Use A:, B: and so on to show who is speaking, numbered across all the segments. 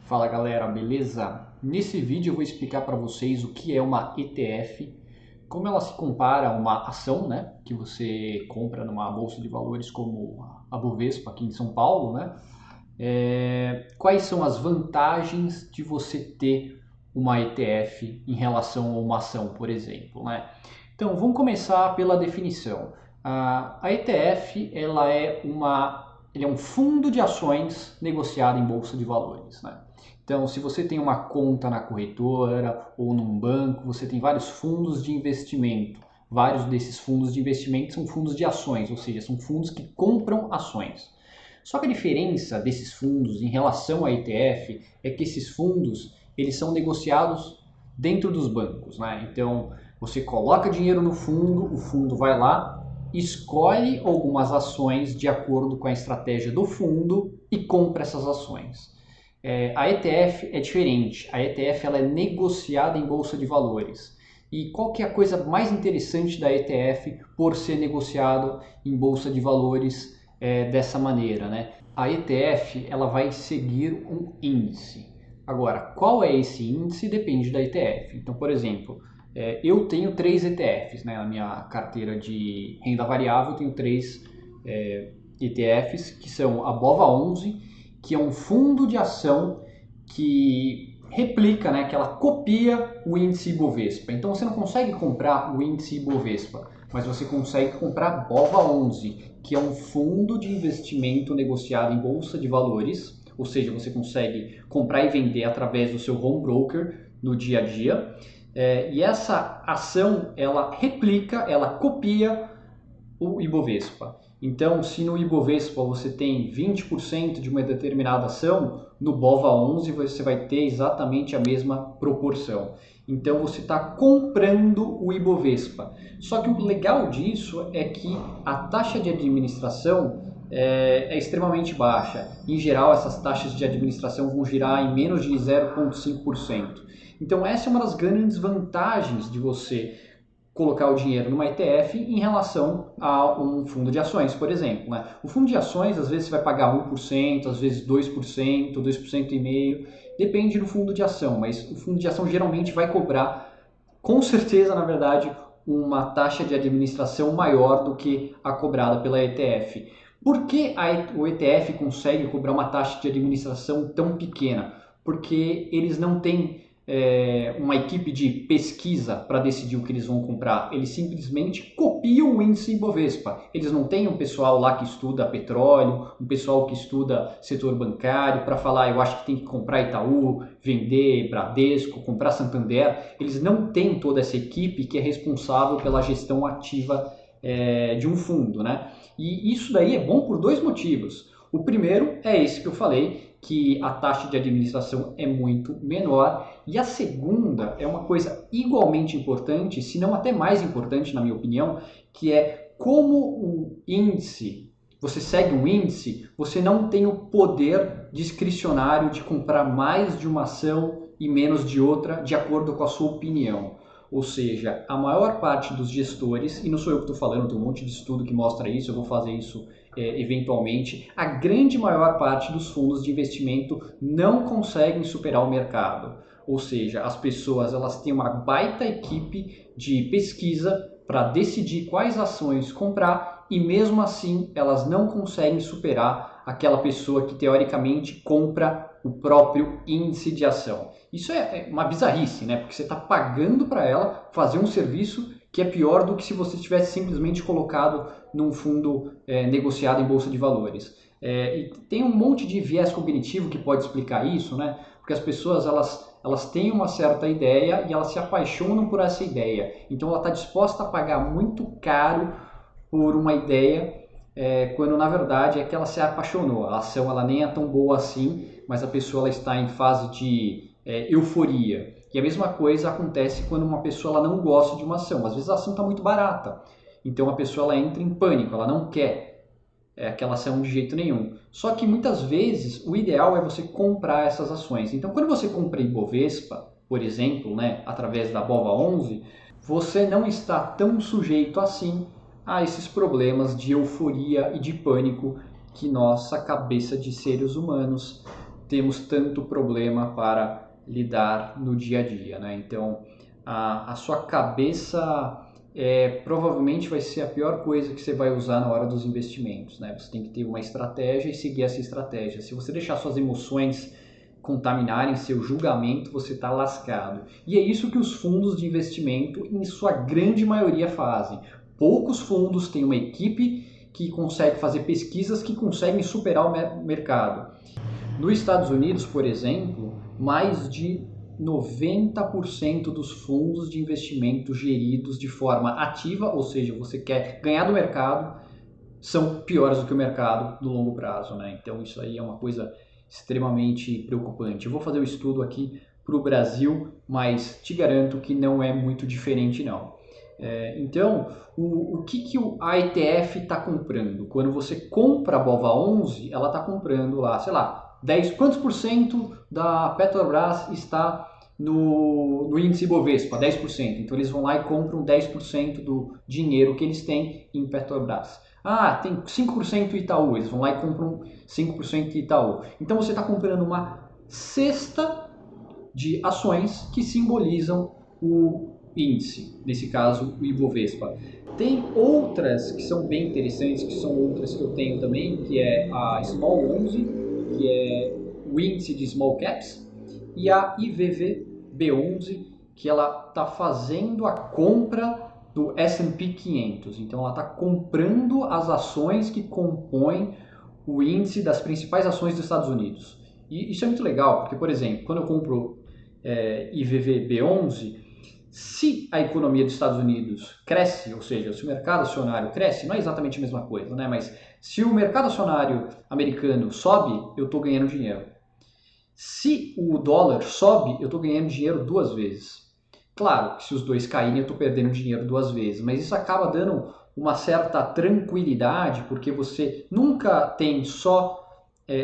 A: Fala galera, beleza? Nesse vídeo eu vou explicar para vocês o que é uma ETF, como ela se compara a uma ação, né, que você compra numa bolsa de valores como a Bovespa aqui em São Paulo, né? Quais são as vantagens de você ter uma ETF em relação a uma ação, por exemplo, né? Então vamos começar pela definição. A ETF ele é um fundo de ações negociado em bolsa de valores, né? Então, se você tem uma conta na corretora ou num banco, você tem vários fundos de investimento. Vários desses fundos de investimento são fundos de ações, ou seja, são fundos que compram ações. Só que a diferença desses fundos em relação à ETF é que esses fundos eles são negociados dentro dos bancos, né? Então, você coloca dinheiro no fundo, o fundo vai lá, escolhe algumas ações de acordo com a estratégia do fundo e compra essas ações. A ETF é diferente. A ETF ela é negociada em bolsa de valores. E qual que é a coisa mais interessante da ETF por ser negociado em bolsa de valores dessa maneira, né? A ETF ela vai seguir um índice. Agora, qual é esse índice? Depende da ETF. Então, por exemplo, eu tenho 3 ETFs, né? Na minha carteira de renda variável, eu tenho 3 ETFs, que são a BOVA11, que é um fundo de ação que replica, né, que ela copia o índice Ibovespa. Então você não consegue comprar o índice Ibovespa, mas você consegue comprar BOVA11, que é um fundo de investimento negociado em bolsa de valores, ou seja, você consegue comprar e vender através do seu home broker no dia a dia. E essa ação, ela replica, ela copia o Ibovespa. Então, se no Ibovespa você tem 20% de uma determinada ação, no BOVA11 você vai ter exatamente a mesma proporção. Então, você está comprando o Ibovespa. Só que o legal disso é que a taxa de administração é extremamente baixa. Em geral, essas taxas de administração vão girar em menos de 0,5%. Então, essa é uma das grandes vantagens de você colocar o dinheiro numa ETF em relação a um fundo de ações, por exemplo, né? O fundo de ações, às vezes, você vai pagar 1%, às vezes 2%, 2,5%, depende do fundo de ação, mas o fundo de ação geralmente vai cobrar, com certeza, na verdade, uma taxa de administração maior do que a cobrada pela ETF. Por que o ETF consegue cobrar uma taxa de administração tão pequena? Porque eles não têm uma equipe de pesquisa para decidir o que eles vão comprar. Eles simplesmente copiam o índice Ibovespa. Eles não têm um pessoal lá que estuda petróleo, um pessoal que estuda setor bancário para falar, eu acho que tem que comprar Itaú, vender Bradesco, comprar Santander. Eles não têm toda essa equipe que é responsável pela gestão ativa de um fundo, né? E isso daí é bom por 2 motivos. O primeiro é esse que eu falei, que a taxa de administração é muito menor. E a segunda é uma coisa igualmente importante, se não até mais importante na minha opinião, que é como o índice, você segue um índice, você não tem o poder discricionário de comprar mais de uma ação e menos de outra de acordo com a sua opinião. Ou seja, a maior parte dos gestores, e não sou eu que estou falando, tem um monte de estudo que mostra isso, eu vou fazer isso eventualmente, a grande maior parte dos fundos de investimento não conseguem superar o mercado. Ou seja, as pessoas elas têm uma baita equipe de pesquisa para decidir quais ações comprar e mesmo assim elas não conseguem superar aquela pessoa que teoricamente compra o próprio índice de ação. Isso é uma bizarrice, né? Porque você está pagando para ela fazer um serviço que é pior do que se você tivesse simplesmente colocado num fundo negociado em bolsa de valores. E tem um monte de viés cognitivo que pode explicar isso, né? Porque as pessoas elas têm uma certa ideia e elas se apaixonam por essa ideia. Então ela está disposta a pagar muito caro por uma ideia, quando na verdade é que ela se apaixonou. A ação ela nem é tão boa assim, mas a pessoa ela está em fase de euforia. E a mesma coisa acontece quando uma pessoa ela não gosta de uma ação. Às vezes a ação está muito barata, então a pessoa ela entra em pânico, ela não quer aquela ação de jeito nenhum. Só que muitas vezes o ideal é você comprar essas ações. Então quando você compra Ibovespa, por exemplo, né, através da BOVA11, você não está tão sujeito assim a esses problemas de euforia e de pânico que nossa cabeça de seres humanos temos tanto problema para lidar no dia a dia, né? Então, a sua cabeça provavelmente vai ser a pior coisa que você vai usar na hora dos investimentos, né? Você tem que ter uma estratégia e seguir essa estratégia. Se você deixar suas emoções contaminarem seu julgamento, você está lascado. E é isso que os fundos de investimento, em sua grande maioria, fazem. Poucos fundos têm uma equipe que consegue fazer pesquisas que conseguem superar o mercado. Nos Estados Unidos, por exemplo, mais de 90% dos fundos de investimento geridos de forma ativa, ou seja, você quer ganhar do mercado, são piores do que o mercado no longo prazo, né? Então isso aí é uma coisa extremamente preocupante. Eu vou fazer o estudo aqui para o Brasil, mas te garanto que não é muito diferente não. Então, o que a ETF está comprando? Quando você compra a BOVA11, ela está comprando lá, sei lá, 10, quantos por cento da Petrobras está no índice Bovespa? 10%. Então eles vão lá e compram 10% do dinheiro que eles têm em Petrobras. Ah, tem 5% Itaú, eles vão lá e compram 5% Itaú. Então você está comprando uma cesta de ações que simbolizam o índice, nesse caso o Ibovespa. Tem outras que são bem interessantes, que são outras que eu tenho também, que é a Small 11, que é o índice de Small Caps, e a IVVB11, que ela está fazendo a compra do S&P 500. Então ela está comprando as ações que compõem o índice das principais ações dos Estados Unidos. E isso é muito legal, porque, por exemplo, quando eu compro IVVB11, se a economia dos Estados Unidos cresce, ou seja, se o mercado acionário cresce, não é exatamente a mesma coisa, né? Mas se o mercado acionário americano sobe, eu estou ganhando dinheiro. Se o dólar sobe, eu estou ganhando dinheiro duas vezes. Claro que se os dois caírem, eu estou perdendo dinheiro duas vezes, mas isso acaba dando uma certa tranquilidade, porque você nunca tem só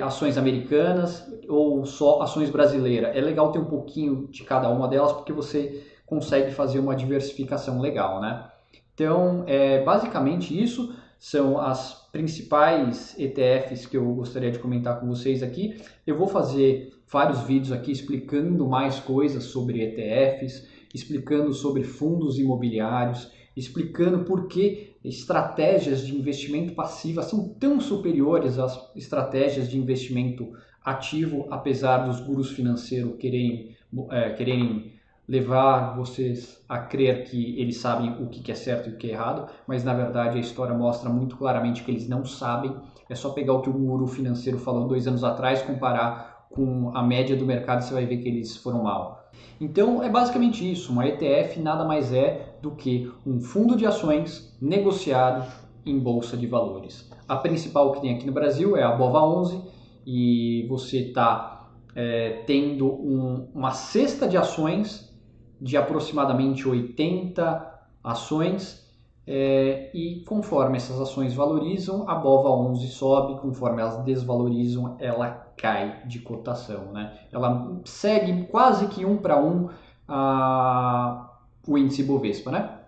A: ações americanas ou só ações brasileiras. É legal ter um pouquinho de cada uma delas, porque você consegue fazer uma diversificação legal, né? Então, basicamente isso são as principais ETFs que eu gostaria de comentar com vocês aqui. Eu vou fazer vários vídeos aqui explicando mais coisas sobre ETFs, explicando sobre fundos imobiliários, explicando por que estratégias de investimento passiva são tão superiores às estratégias de investimento ativo, apesar dos gurus financeiros quererem levar vocês a crer que eles sabem o que é certo e o que é errado, mas na verdade a história mostra muito claramente que eles não sabem. É só pegar o que um guru financeiro falou 2 anos atrás, comparar com a média do mercado, você vai ver que eles foram mal. Então é basicamente isso, uma ETF nada mais é do que um fundo de ações negociado em bolsa de valores. A principal que tem aqui no Brasil é a BOVA11 e você está tendo uma cesta de ações de aproximadamente 80 ações e conforme essas ações valorizam, a BOVA11 sobe, conforme elas desvalorizam, ela cai de cotação, né? Ela segue quase que 1 para 1 o índice Bovespa, né?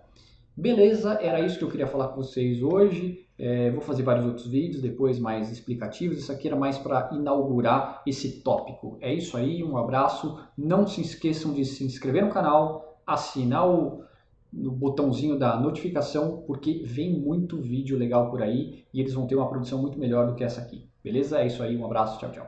A: Beleza, era isso que eu queria falar com vocês hoje. Vou fazer vários outros vídeos depois mais explicativos. Isso aqui era mais para inaugurar esse tópico. É isso aí, um abraço. Não se esqueçam de se inscrever no canal, assinar no botãozinho da notificação, porque vem muito vídeo legal por aí e eles vão ter uma produção muito melhor do que essa aqui. Beleza? É isso aí, um abraço, tchau, tchau.